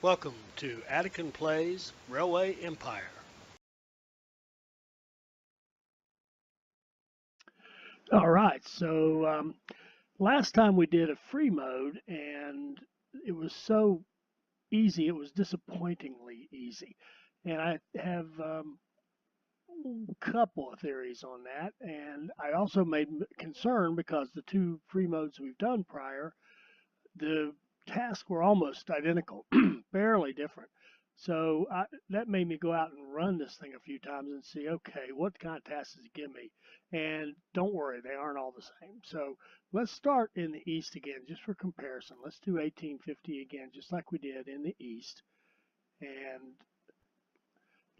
Welcome to Attican Plays Railway Empire. All right, so last time we did a free mode, and it was so easy, it was disappointingly easy. And I have a couple of theories on that, and I also made concern because the two free modes we've done prior, the tasks were almost identical, barely different. So that made me go out and run this thing a few times and see, okay, what kind of tasks does it give me? And don't worry, they aren't all the same. So let's start in the East again, just for comparison. Let's do 1850 again, just like we did in the East. And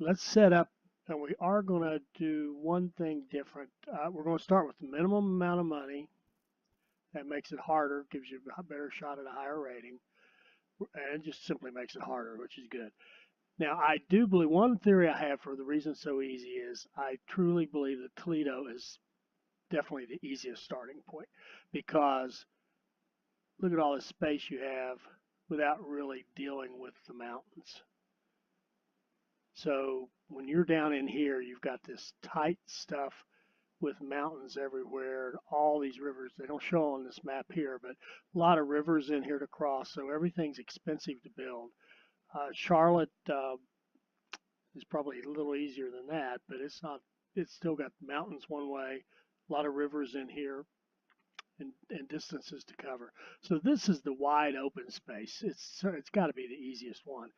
let's set up, and we are going to do one thing different. We're going to start with the minimum amount of money. That makes it harder, gives you a better shot at a higher rating, and it just simply makes it harder, which is good. Now, I do believe one theory I have for the reason it's so easy is I truly believe that Toledo is definitely the easiest starting point because look at all the space you have without really dealing with the mountains. So when you're down in here, you've got this tight stuff with mountains everywhere, all these rivers. They don't show on this map here, but a lot of rivers in here to cross, so everything's expensive to build. Charlotte is probably a little easier than that, but it's not. It's still got mountains one way, a lot of rivers in here, and distances to cover. So this is the wide open space. It's got to be the easiest one.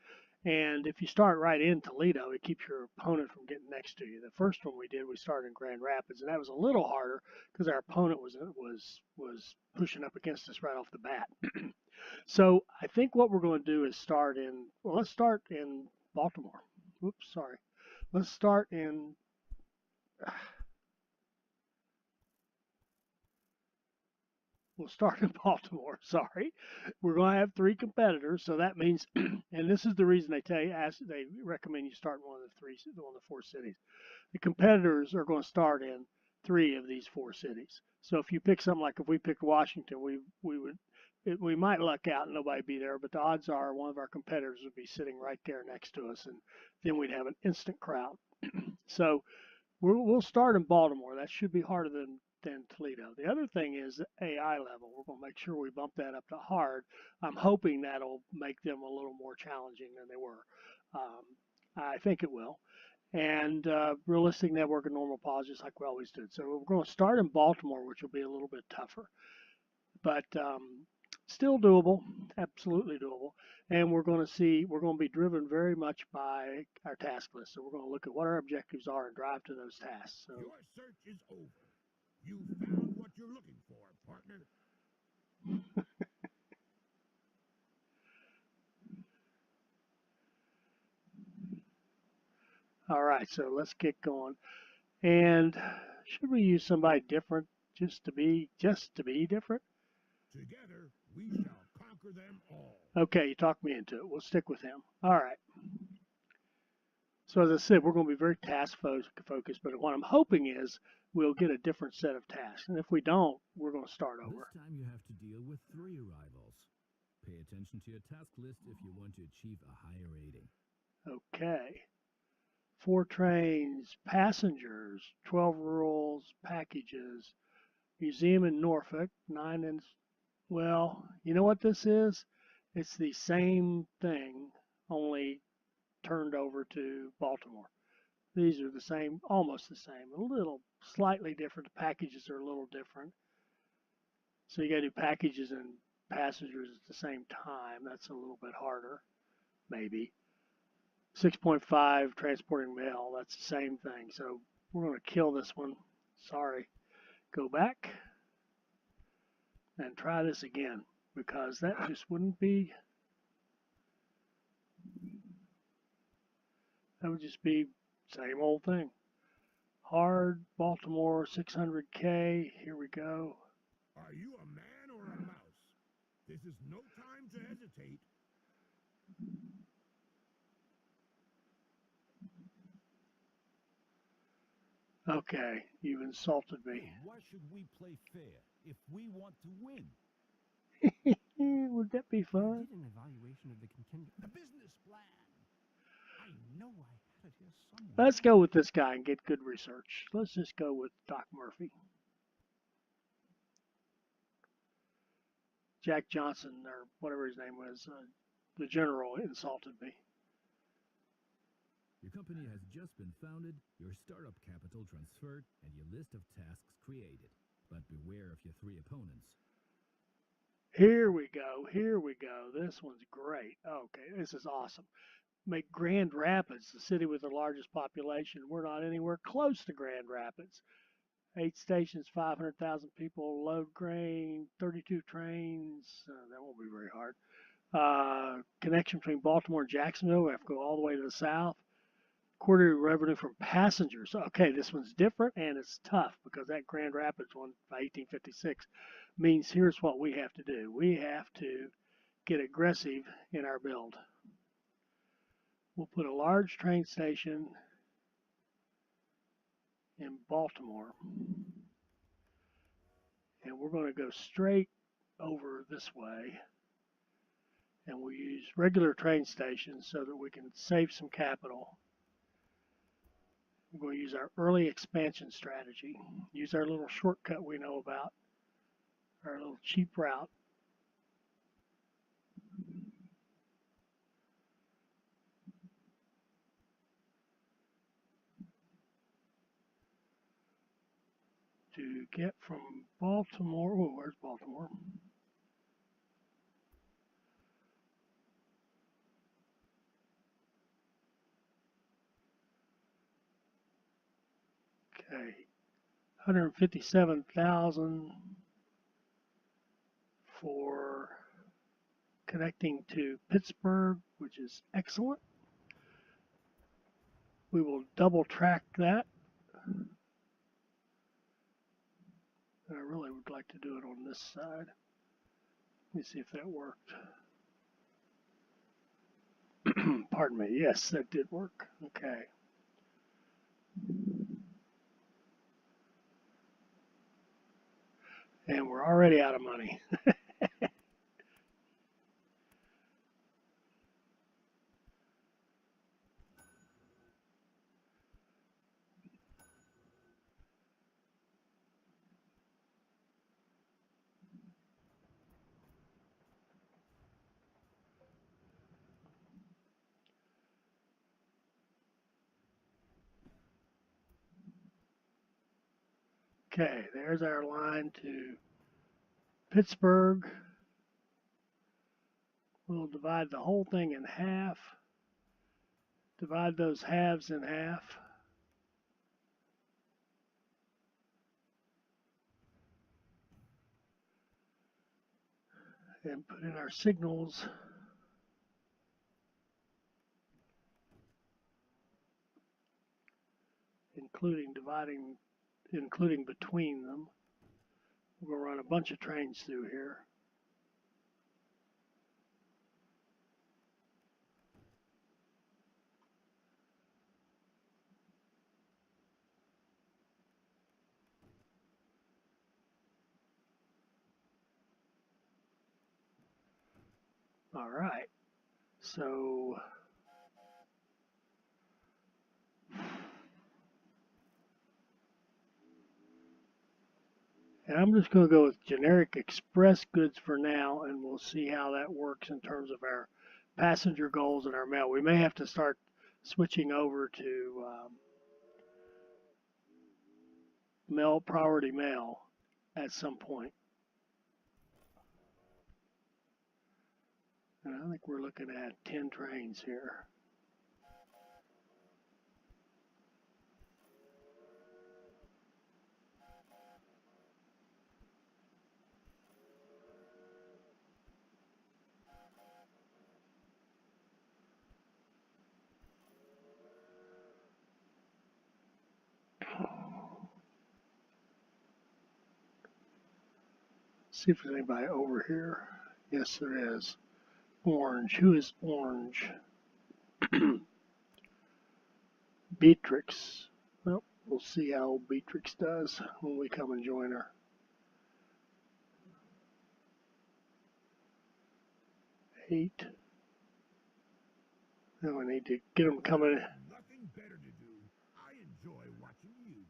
And if you start right in Toledo, it keeps your opponent from getting next to you. The first one we did, we started in Grand Rapids, and that was a little harder because our opponent was pushing up against us right off the bat. So I think what we're going to do is start in. Well, let's start in Baltimore. Whoops, sorry. Let's start in. We'll start in Baltimore. Sorry, we're going to have three competitors, so that means, and this is the reason they recommend you start in one of the four cities. The competitors are going to start in three of these four cities. So if you pick something like if we picked Washington, we might luck out and nobody be there, but the odds are one of our competitors would be sitting right there next to us, and then we'd have an instant crowd. So we'll start in Baltimore. That should be harder than Toledo. The other thing is AI level. We're going to make sure we bump that up to hard. I'm hoping that'll make them a little more challenging than they were. I think it will. And realistic network and normal pause, just like we always did. So we're going to start in Baltimore, which will be a little bit tougher, but still doable, absolutely doable. And we're going to be driven very much by our task list. So we're going to look at what our objectives are and drive to those tasks. So, your search is over. You found what you're looking for, partner. all right, so let's get going. And should we use somebody different just to be different? Together, we shall conquer them all. Okay, you talked me into it. We'll stick with him. All right. So as I said, we're going to be very task focused, but what I'm hoping is we'll get a different set of tasks. And if we don't, we're going to start over. This time you have to deal with 3 arrivals. Pay attention to your task list if you want to achieve a higher rating. Okay. 4 trains, passengers, 12 rules, packages, museum in Norfolk, 9 in. Well, you know what this is? It's the same thing, only turned over to Baltimore. These are the same, almost the same, a little slightly different. The packages are a little different. So you got to do packages and passengers at the same time. That's a little bit harder, maybe. 6.5 transporting mail, that's the same thing. So we're going to kill this one. Sorry. Go back and try this again because that just wouldn't be. That would just be same old thing. Hard, Baltimore, 600K. Here we go. Are you a man or a mouse? This is no time to hesitate. Okay, you've insulted me. Why should we play fair if we want to win? Would that be fun? Did an evaluation of the contingent. A business I know I had it here somewhere. Let's go with this guy and get good research. Let's just go with Doc Murphy. Jack Johnson, or whatever his name was, the general, insulted me. Your company has just been founded, your startup capital transferred, and your list of tasks created. But beware of your 3 opponents. Here we go. Here we go. This one's great. Okay, this is awesome. Make Grand Rapids the city with the largest population. We're not anywhere close to Grand Rapids. 8 stations, 500,000 people, load grain, 32 trains. That won't be very hard. Connection between Baltimore and Jacksonville. We have to go all the way to the south. Quarterly revenue from passengers. Okay, this one's different and it's tough because that Grand Rapids one by 1856 means here's what we have to do. We have to get aggressive in our build. We'll put a large train station in Baltimore, and we're going to go straight over this way, and we'll use regular train stations so that we can save some capital. We're going to use our early expansion strategy, use our little shortcut we know about, our little cheap route. To get from Baltimore, oh, where's Baltimore? Okay, 157,000 for connecting to Pittsburgh, which is excellent. We will double track that. I really would like to do it on this side. Let me see if that worked. Pardon me. Yes, that did work. Okay. And we're already out of money. Okay, there's our line to Pittsburgh. We'll divide the whole thing in half. Divide those halves in half. And put in our signals. Including between them. We're going to run a bunch of trains through here. All right, so and I'm just going to go with generic express goods for now, and we'll see how that works in terms of our passenger goals and our mail. We may have to start switching over to priority mail at some point. And I think we're looking at 10 trains here. See if there's anybody over here. Yes, there is. Orange. Who is Orange? Beatrix. Well, we'll see how Beatrix does when we come and join her. 8. Now we need to get them coming. Nothing better to do. I enjoy watching you.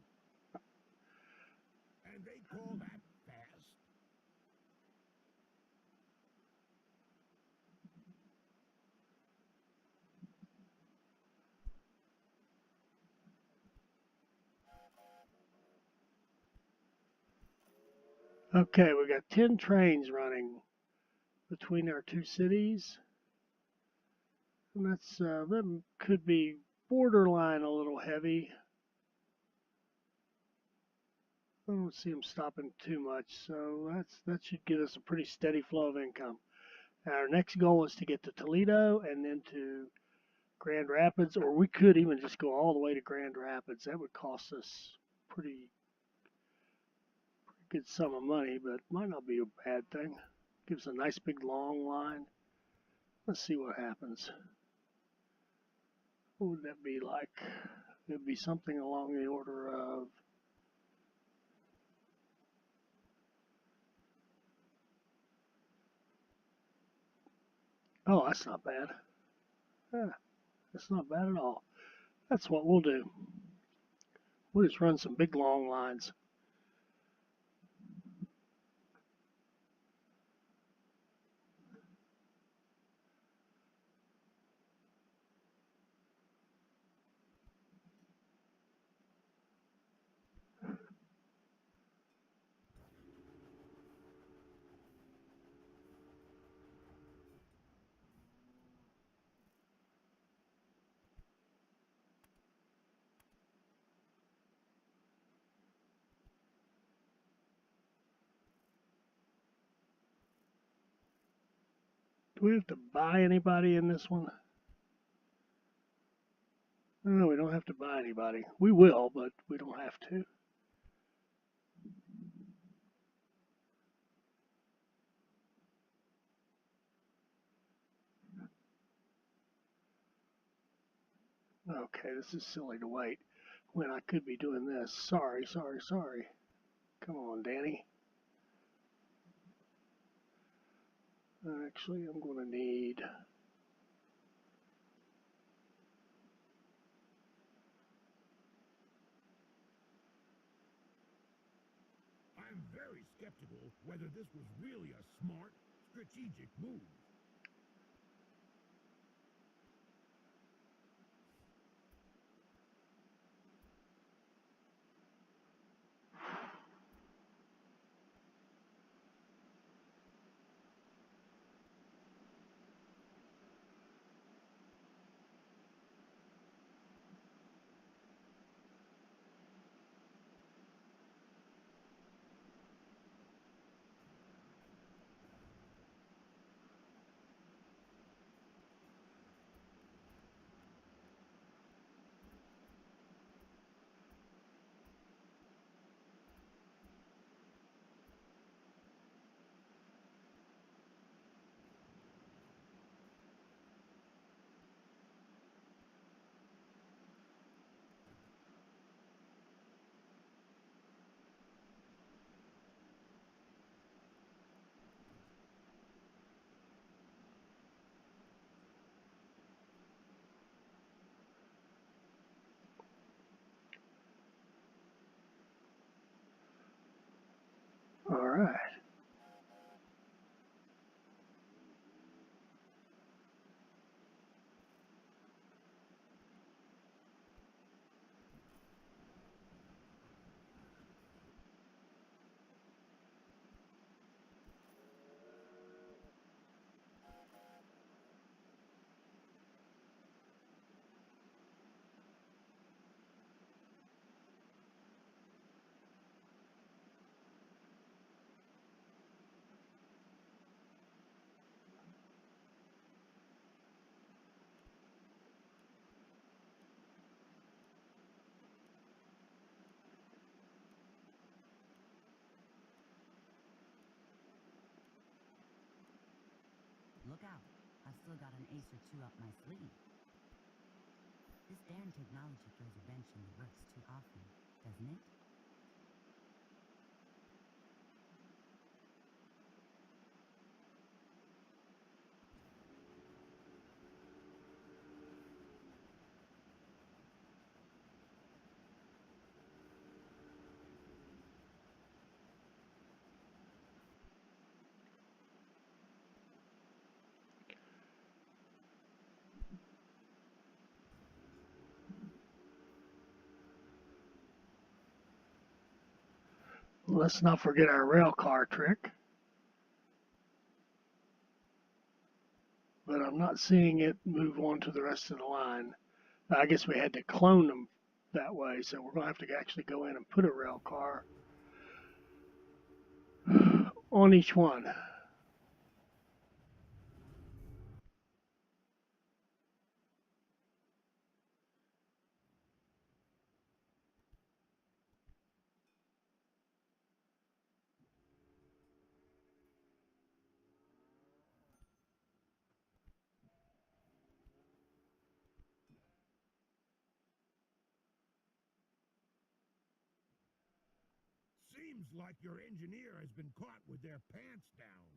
And they call that fast? Okay, we got 10 trains running between our two cities. And that could be borderline a little heavy. I don't see them stopping too much, so that should give us a pretty steady flow of income. Our next goal is to get to Toledo and then to Grand Rapids, or we could even just go all the way to Grand Rapids. That would cost us pretty good sum of money, but might not be a bad thing. Gives a nice big long line. Let's see what happens. What would that be like? It would be something along the order of oh, that's not bad. Yeah, that's not bad at all. That's what we'll do. We'll just run some big long lines. Do we have to buy anybody in this one? No, we don't have to buy anybody. We will, but we don't have to. Okay, this is silly to wait when I could be doing this. Sorry. Come on, Danny. Actually, I'm going to need... I'm very skeptical whether this was really a smart, strategic move. All right. Look out. I've still got an ace or two up my sleeve. This damn technology throws a wrench in the works too often, doesn't it? let's not forget our rail car trick. But I'm not seeing it move on to the rest of the line. I guess we had to clone them that way, so we're going to have to actually go in and put a rail car on each one. Seems like your engineer has been caught with their pants down.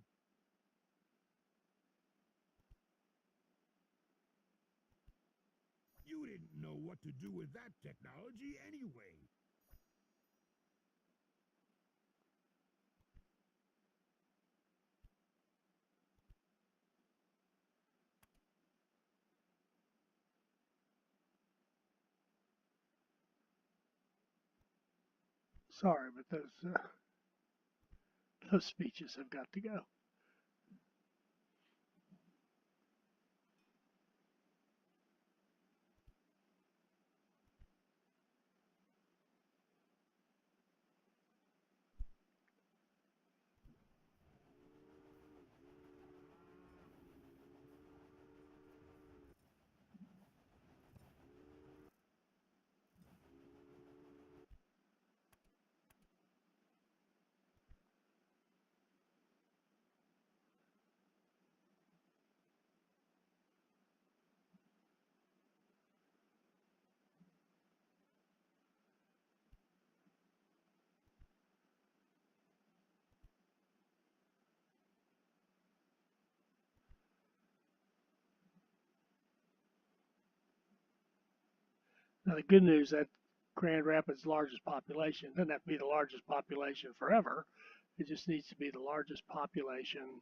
You didn't know what to do with that technology anyway. Sorry, but those speeches have got to go. Now, the good news that Grand Rapids' largest population doesn't have to be the largest population forever. It just needs to be the largest population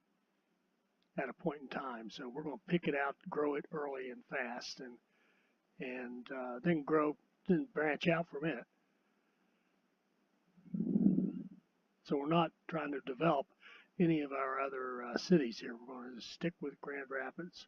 at a point in time. So we're going to pick it out, grow it early and fast, and then branch out from it. So we're not trying to develop any of our other cities here. We're going to stick with Grand Rapids.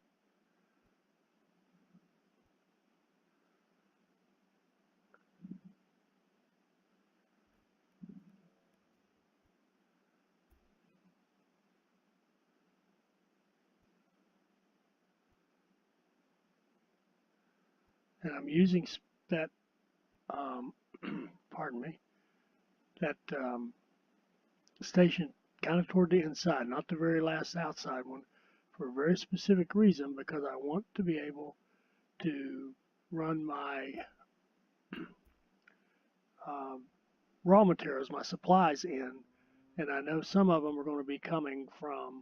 And I'm using that, pardon me, that station kind of toward the inside, not the very last outside one, for a very specific reason, because I want to be able to run my raw materials, my supplies in, and I know some of them are going to be coming from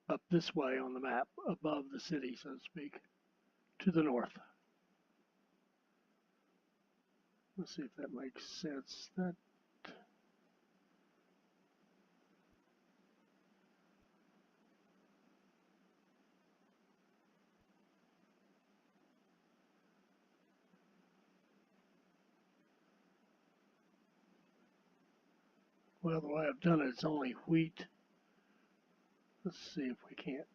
up this way on the map, above the city, so to speak, to the north. Let's see if that makes sense. That well, the way I've done it, it's only wheat. Let's see if we can't.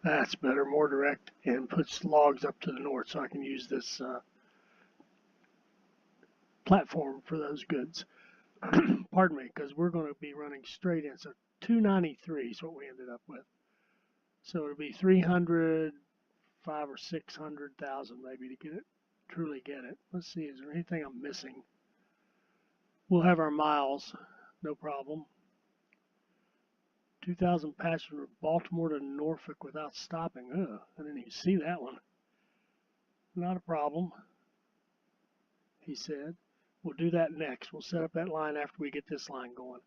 That's better, more direct, and puts logs up to the north, so I can use this platform for those goods. Pardon me, because we're going to be running straight in. So 293 is what we ended up with. So it'll be 300, 500 or 600,000 maybe to get it, truly get it. Let's see, is there anything I'm missing? We'll have our miles, no problem. 2,000 passengers Baltimore to Norfolk without stopping. Ugh, I didn't even see that one. Not a problem, he said. We'll do that next. We'll set up that line after we get this line going.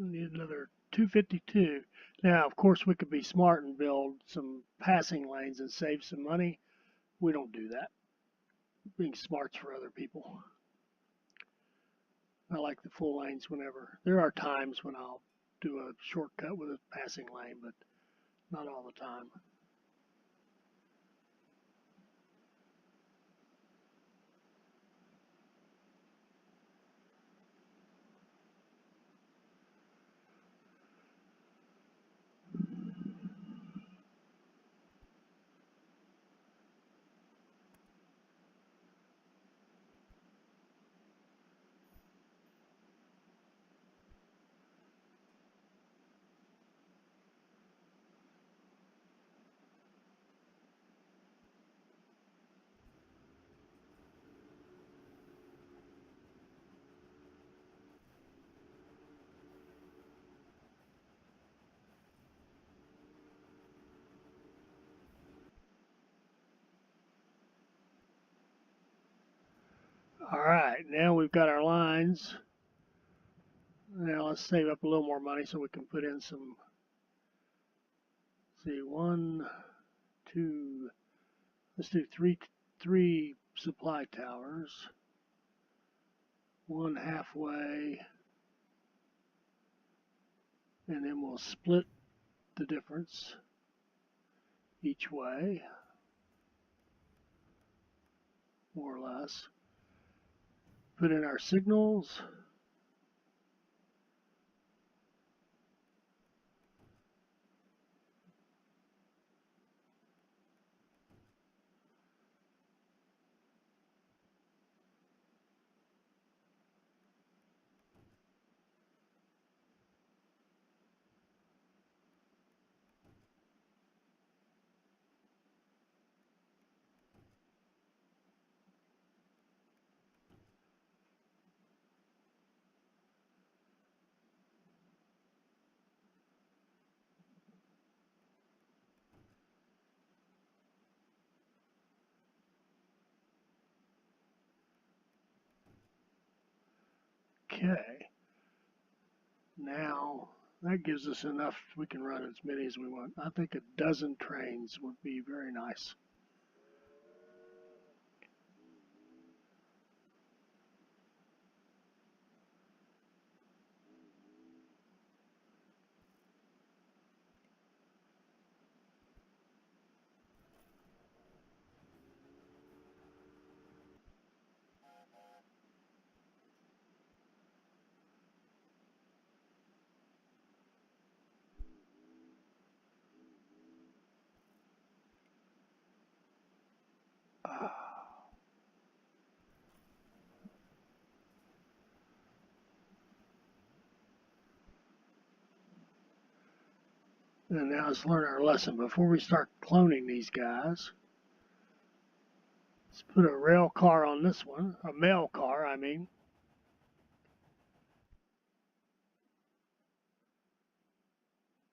Need another 252. Now, of course, we could be smart and build some passing lanes and save some money. We don't do that. Being smart's for other people. I like the full lanes whenever. There are times when I'll do a shortcut with a passing lane, but not all the time. All right, now we've got our lines. Now let's save up a little more money so we can put in some, let's see, 1, 2, let's do three supply towers. One halfway, and then we'll split the difference each way, more or less. Put in our signals. Okay. Now that gives us enough. We can run as many as we want. I think a dozen trains would be very nice. And now let's learn our lesson. Before we start cloning these guys, let's put a rail car on this one, a mail car, I mean.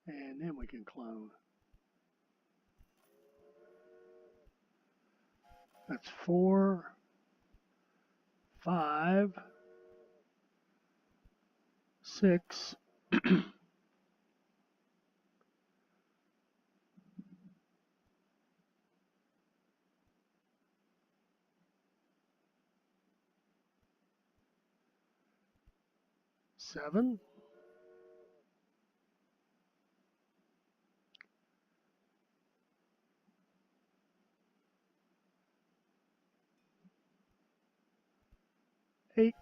And then we can clone. That's 4, 5, 6, 7, 8,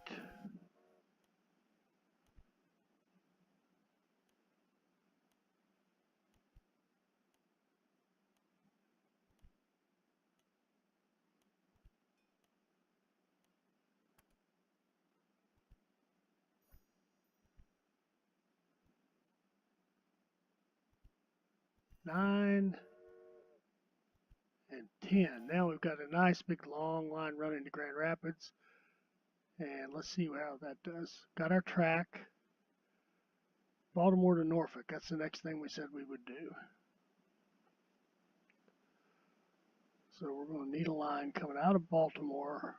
9, and 10. Now we've got a nice big long line running to Grand Rapids. And let's see how that does. Got our track. Baltimore to Norfolk. That's the next thing we said we would do. So we're going to need a line coming out of Baltimore.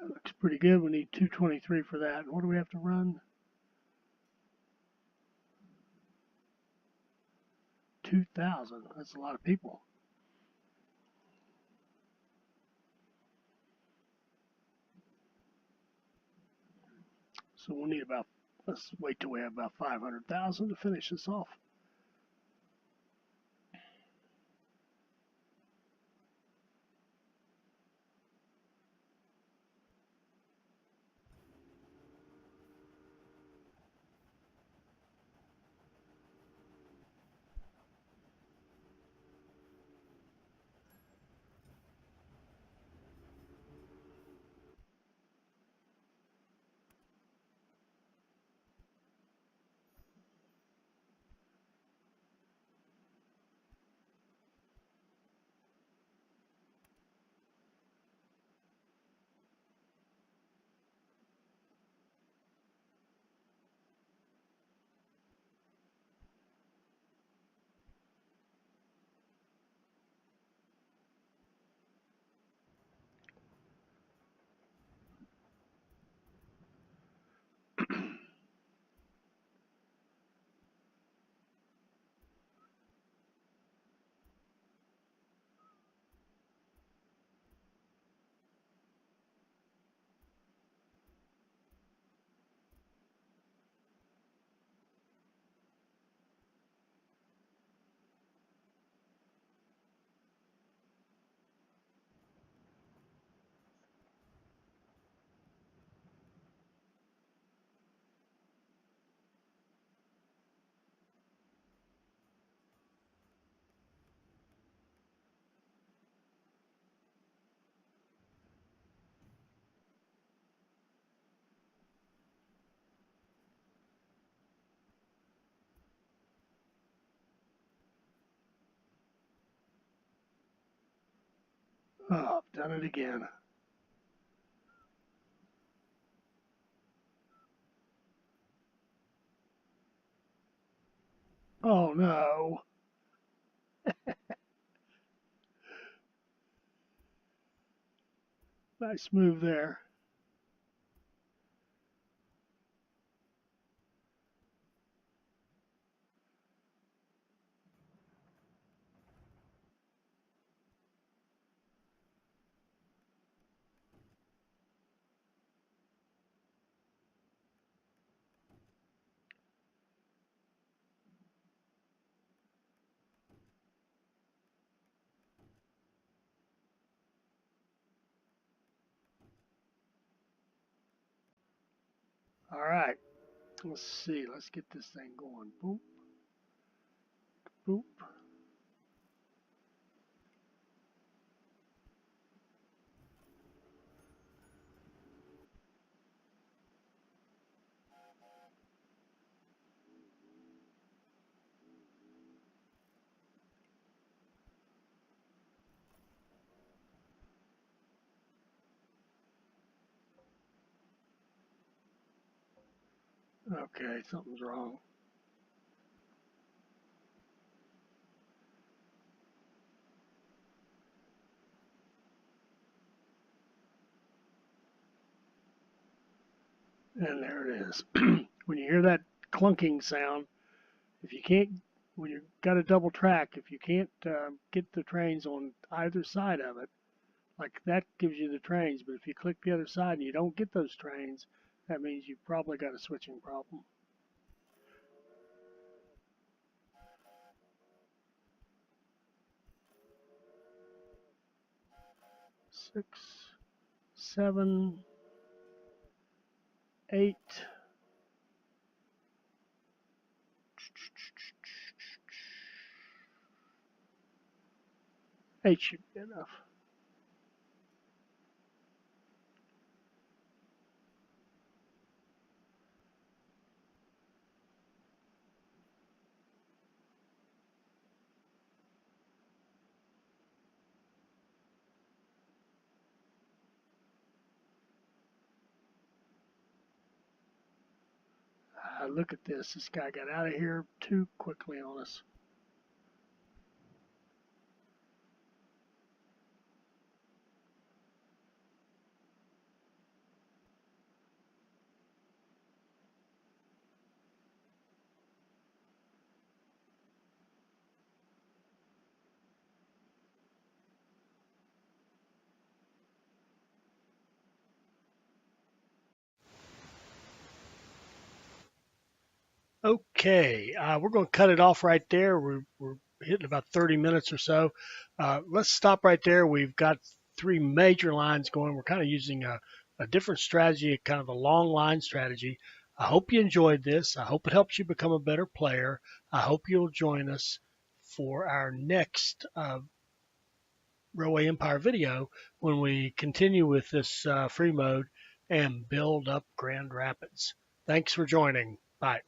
That looks pretty good. We need 223 for that. And what do we have to run? 2,000. That's a lot of people. So we'll need about, let's wait till we have about 500,000 to finish this off. Oh, I've done it again. Oh no. Nice move there. All right. Let's see. Let's get this thing going. Boop. Boop. Okay, something's wrong. And there it is. When you hear that clunking sound, if you can't, when you've got a double track, if you can't get the trains on either side of it, like that gives you the trains, but if you click the other side and you don't get those trains, that means you've probably got a switching problem. Six, 7, 8. Eight should be enough. Look at this. This guy got out of here too quickly on us. Okay, we're going to cut it off right there. We're hitting about 30 minutes or so. Let's stop right there. We've got 3 major lines going. We're kind of using a different strategy, kind of a long line strategy. I hope you enjoyed this. I hope it helps you become a better player. I hope you'll join us for our next Railway Empire video when we continue with this free mode and build up Grand Rapids. Thanks for joining. Bye.